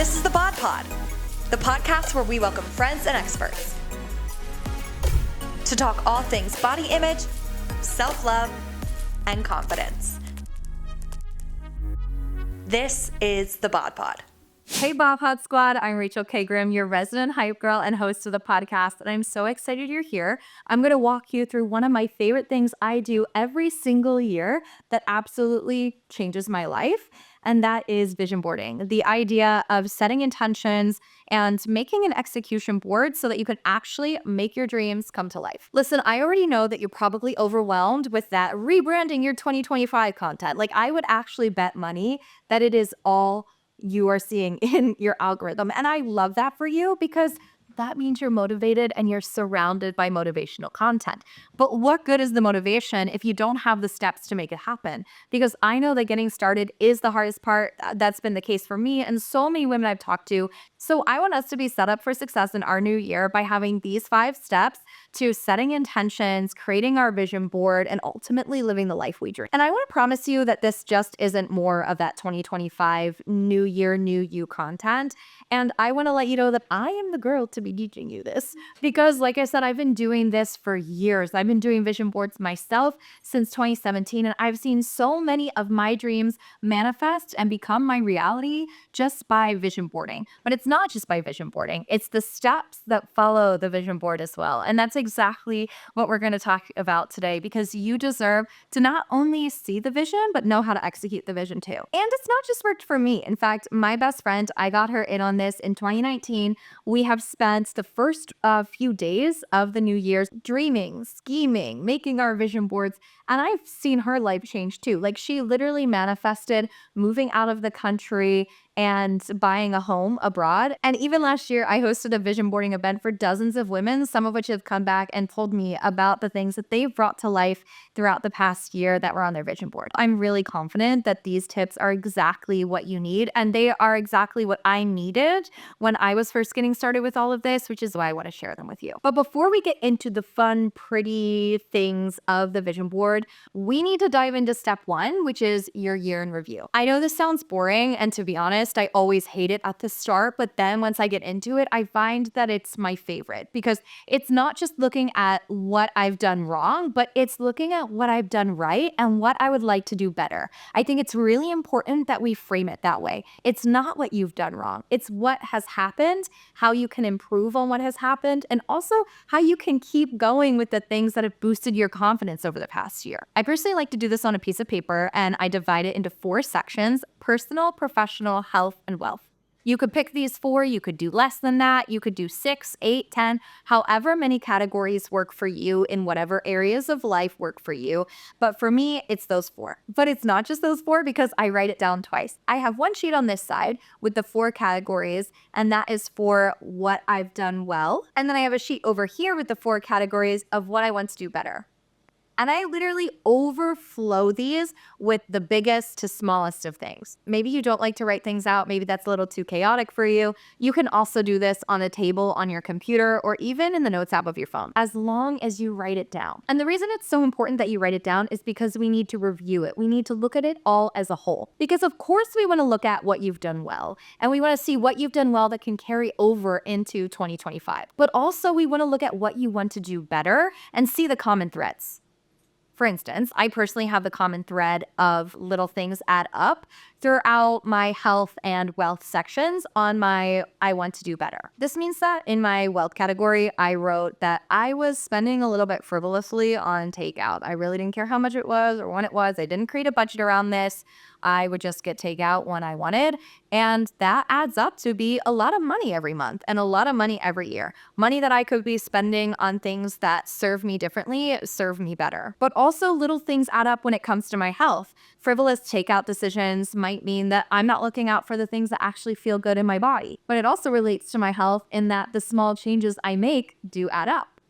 This is the BodPod, the podcast where we welcome friends and experts to talk all things body image, self-love, and confidence. This is the BodPod. Hey BodPod Squad, I'm Rachel K. Grimm, your resident hype girl and host of the podcast, and I'm so excited you're here. I'm going to walk you through one of my favorite things I do every single year that absolutely changes my life, and that is vision boarding. The idea of setting intentions and making an execution board so that you can actually make your dreams come to life. Listen, I already know that you're probably overwhelmed with that rebranding your 2025 content. Like, I would actually bet money that it is all you are seeing in your algorithm. And I love that for you because that means you're motivated and you're surrounded by motivational content. But what good is the motivation if you don't have the steps to make it happen? Because I know that getting started is the hardest part. That's been the case for me and so many women I've talked to. So I want us to be set up for success in our new year by having these 5 steps to setting intentions, creating our vision board, and ultimately living the life we dream. And I want to promise you that this just isn't more of that 2025 new year, new you content. And I want to let you know that I am the girl to be teaching you this because, like I said, I've been doing this for years. I've been doing vision boards myself since 2017, and I've seen so many of my dreams manifest and become my reality just by vision boarding. But it's not just by vision boarding, it's the steps that follow the vision board as well. And that's exactly what we're going to talk about today because you deserve to not only see the vision, but know how to execute the vision too. And it's not just worked for me. In fact, my best friend, I got her in on this in 2019. We have spent the first few days of the new year's dreaming, scheming, making our vision boards. And I've seen her life change too. Like, she literally manifested moving out of the country and buying a home abroad. And even last year, I hosted a vision boarding event for dozens of women, some of which have come back and told me about the things that they've brought to life throughout the past year that were on their vision board. I'm really confident that these tips are exactly what you need, and they are exactly what I needed when I was first getting started with all of this, which is why I want to share them with you. But before we get into the fun, pretty things of the vision board, we need to dive into step 1, which is your year in review. I know this sounds boring, and to be honest, I always hate it at the start, but then once I get into it, I find that it's my favorite because it's not just looking at what I've done wrong, but it's looking at what I've done right and what I would like to do better. I think it's really important that we frame it that way. It's not what you've done wrong. It's what has happened, how you can improve on what has happened, and also how you can keep going with the things that have boosted your confidence over the past year. I personally like to do this on a piece of paper, and I divide it into 4 sections: personal, professional, health, and wealth. You could pick these 4, you could do less than that, you could do 6, 8, 10, however many categories work for you in whatever areas of life work for you. But for me, it's those 4. But it's not just those 4 because I write it down twice. I have one sheet on this side with the 4 categories, and that is for what I've done well. And then I have a sheet over here with the 4 categories of what I want to do better. And I literally overflow these with the biggest to smallest of things. Maybe you don't like to write things out. Maybe that's a little too chaotic for you. You can also do this on a table on your computer or even in the notes app of your phone, as long as you write it down. And the reason it's so important that you write it down is because we need to review it. We need to look at it all as a whole. Because of course we want to look at what you've done well, and we want to see what you've done well that can carry over into 2025. But also we want to look at what you want to do better and see the common threads. For instance, I personally have the common thread of little things add up throughout my health and wealth sections on my I want to do better. This means that in my wealth category, I wrote that I was spending a little bit frivolously on takeout. I really didn't care how much it was or when it was. I didn't create a budget around this. I would just get takeout when I wanted. And that adds up to be a lot of money every month and a lot of money every year. Money that I could be spending on things that serve me differently, serve me better. But also little things add up when it comes to my health. Frivolous takeout decisions might mean that I'm not looking out for the things that actually feel good in my body. But it also relates to my health in that the small changes I make do add up.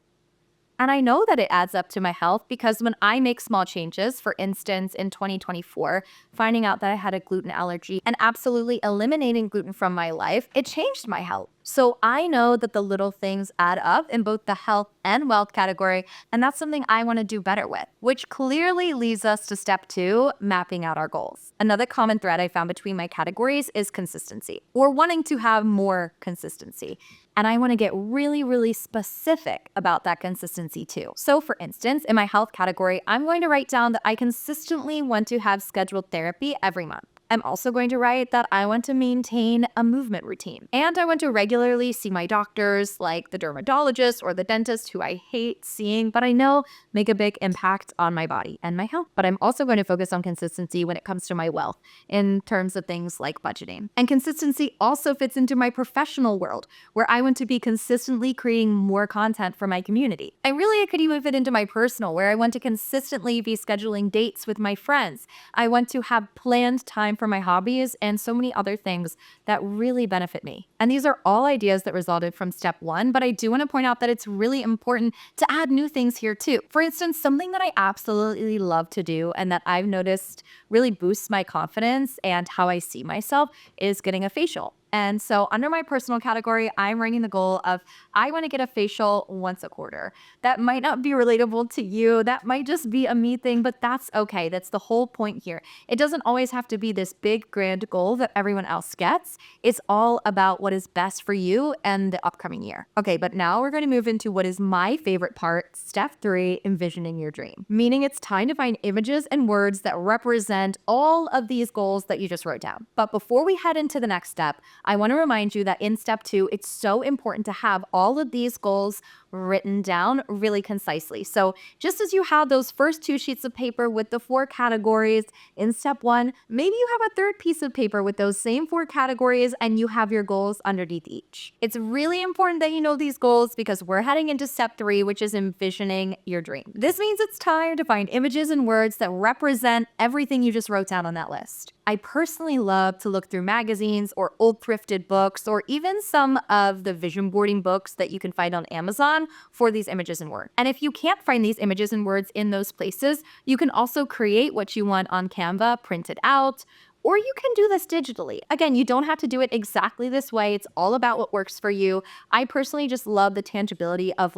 And I know that it adds up to my health because when I make small changes, for instance, in 2024, finding out that I had a gluten allergy and absolutely eliminating gluten from my life, it changed my health. So I know that the little things add up in both the health and wealth category, and that's something I want to do better with, which clearly leads us to step 2, mapping out our goals. Another common thread I found between my categories is consistency, or wanting to have more consistency. And I want to get really, really specific about that consistency too. So for instance, in my health category, I'm going to write down that I consistently want to have scheduled therapy every month. I'm also going to write that I want to maintain a movement routine. And I want to regularly see my doctors, like the dermatologist or the dentist, who I hate seeing, but I know make a big impact on my body and my health. But I'm also going to focus on consistency when it comes to my wealth in terms of things like budgeting. And consistency also fits into my professional world, where I want to be consistently creating more content for my community. And really, it could even fit into my personal, where I want to consistently be scheduling dates with my friends. I want to have planned time for my hobbies and so many other things that really benefit me. And these are all ideas that resulted from step 1, but I do want to point out that it's really important to add new things here too. For instance, something that I absolutely love to do and that I've noticed really boosts my confidence and how I see myself is getting a facial. And so under my personal category, I'm writing the goal of I want to get a facial once a quarter. That might not be relatable to you. That might just be a me thing, but that's okay. That's the whole point here. It doesn't always have to be this big, grand goal that everyone else gets. It's all about what is best for you and the upcoming year. Okay, but now we're going to move into what is my favorite part, step 3, envisioning your dream. Meaning it's time to find images and words that represent all of these goals that you just wrote down. But before we head into the next step, I want to remind you that in step 2, it's so important to have all of these goals written down really concisely. So just as you had those first 2 sheets of paper with the 4 categories in step 1, maybe you have a third piece of paper with those same 4 categories and you have your goals underneath each. It's really important that you know these goals because we're heading into step 3, which is envisioning your dream. This means it's time to find images and words that represent everything you just wrote down on that list. I personally love to look through magazines or old thrifted books or even some of the vision boarding books that you can find on Amazon for these images and words. And if you can't find these images and words in those places, you can also create what you want on Canva, print it out, or you can do this digitally. Again, you don't have to do it exactly this way. It's all about what works for you. I personally just love the tangibility of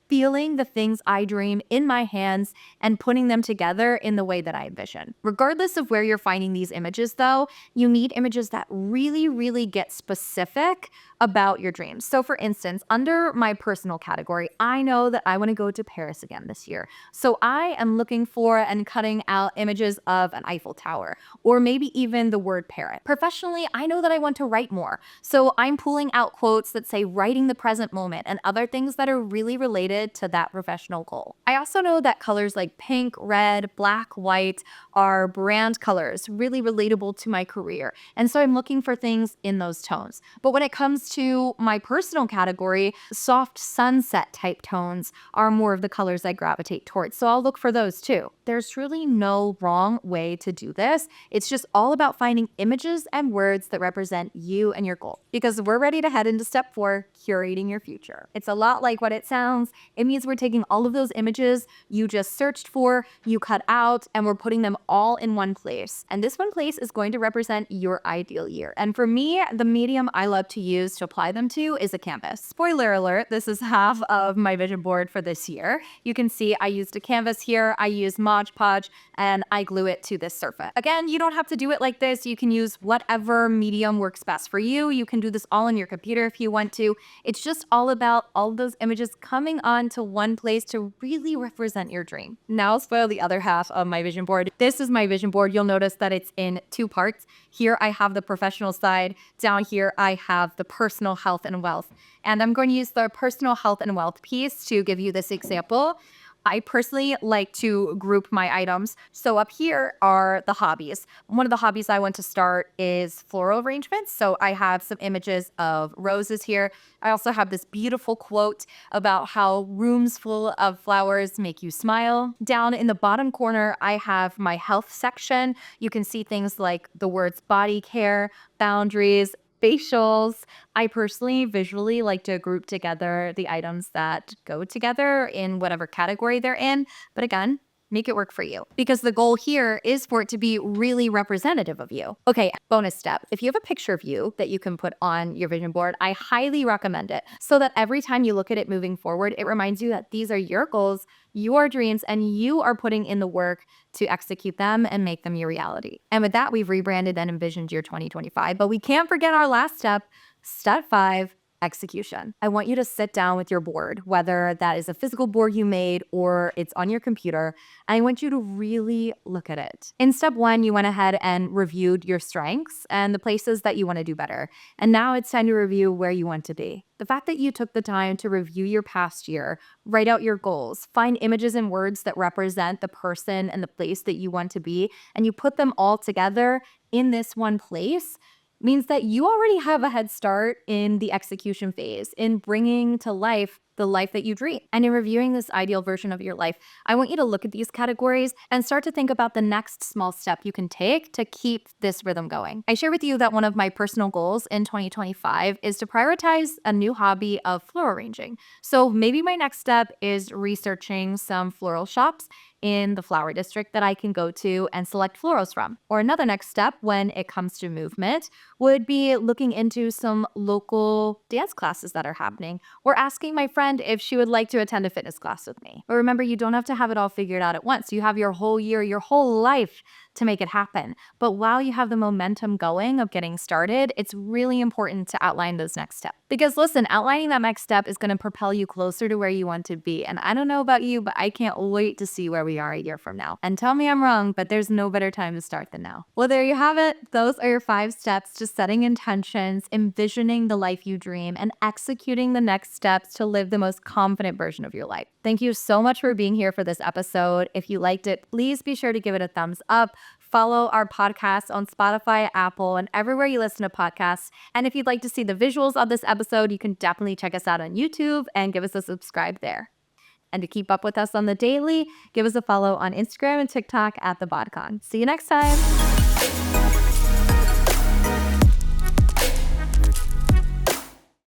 feeling the things I dream in my hands and putting them together in the way that I envision. Regardless of where you're finding these images though, you need images that really, really get specific about your dreams. So for instance, under my personal category, I know that I want to go to Paris again this year. So I am looking for and cutting out images of an Eiffel Tower, or maybe even the word parrot. Professionally, I know that I want to write more. So I'm pulling out quotes that say writing the present moment and other things that are really related to that professional goal. I also know that colors like pink, red, black, white are brand colors, really relatable to my career. And so I'm looking for things in those tones. But when it comes to my personal category, soft sunset type tones are more of the colors I gravitate towards. So I'll look for those too. There's really no wrong way to do this. It's just all about finding images and words that represent you and your goal. Because we're ready to head into step 4, curating your future. It's a lot like what it sounds. It means we're taking all of those images you just searched for, you cut out, and we're putting them all in one place. And this one place is going to represent your ideal year. And for me, the medium I love to use to apply them to is a canvas. Spoiler alert, this is half of my vision board for this year. You can see I used a canvas here, I used Mod Podge, and I glue it to this surface. Again, you don't have to do it like this. You can use whatever medium works best for you. You can do this all on your computer if you want to. It's just all about all of those images coming onto one place to really represent your dream. Now I'll spoil the other half of my vision board. This is my vision board. You'll notice that it's in 2 parts. Here I have the professional side. Down here I have the personal health and wealth. And I'm going to use the personal health and wealth piece to give you this example. I personally like to group my items. So up here are the hobbies. One of the hobbies I want to start is floral arrangements. So I have some images of roses here. I also have this beautiful quote about how rooms full of flowers make you smile. Down in the bottom corner, I have my health section. You can see things like the words body care, boundaries, facials. I personally visually like to group together the items that go together in whatever category they're in. But again, make it work for you because the goal here is for it to be really representative of you. Okay, bonus step. If you have a picture of you that you can put on your vision board, I highly recommend it so that every time you look at it moving forward, it reminds you that these are your goals, your dreams, and you are putting in the work to execute them and make them your reality. And with that, we've rebranded and envisioned your 2025, but we can't forget our last step, step 5, execution. I want you to sit down with your board, whether that is a physical board you made or it's on your computer. And I want you to really look at it. In step 1, you went ahead and reviewed your strengths and the places that you want to do better. And now it's time to review where you want to be. The fact that you took the time to review your past year, write out your goals, find images and words that represent the person and the place that you want to be, and you put them all together in this one place means that you already have a head start in the execution phase, in bringing to life the life that you dream. And in reviewing this ideal version of your life, I want you to look at these categories and start to think about the next small step you can take to keep this rhythm going. I share with you that one of my personal goals in 2025 is to prioritize a new hobby of floral arranging. So maybe my next step is researching some floral shops in the flower district that I can go to and select florals from. Or another next step when it comes to movement would be looking into some local dance classes that are happening or asking my friend if she would like to attend a fitness class with me. But remember, you don't have to have it all figured out at once. You have your whole year, your whole life to make it happen. But while you have the momentum going of getting started, it's really important to outline those next steps. Because listen, outlining that next step is going to propel you closer to where you want to be. And I don't know about you, but I can't wait to see where we are a year from now. And tell me I'm wrong, but there's no better time to start than now. Well, there you have it. Those are your 5 steps to setting intentions, envisioning the life you dream, and executing the next steps to live the most confident version of your life. Thank you so much for being here for this episode. If you liked it, please be sure to give it a thumbs up. Follow our podcast on Spotify, Apple, and everywhere you listen to podcasts. And if you'd like to see the visuals of this episode, you can definitely check us out on YouTube and give us a subscribe there. And to keep up with us on the daily, give us a follow on Instagram and TikTok at the BodPod. See you next time.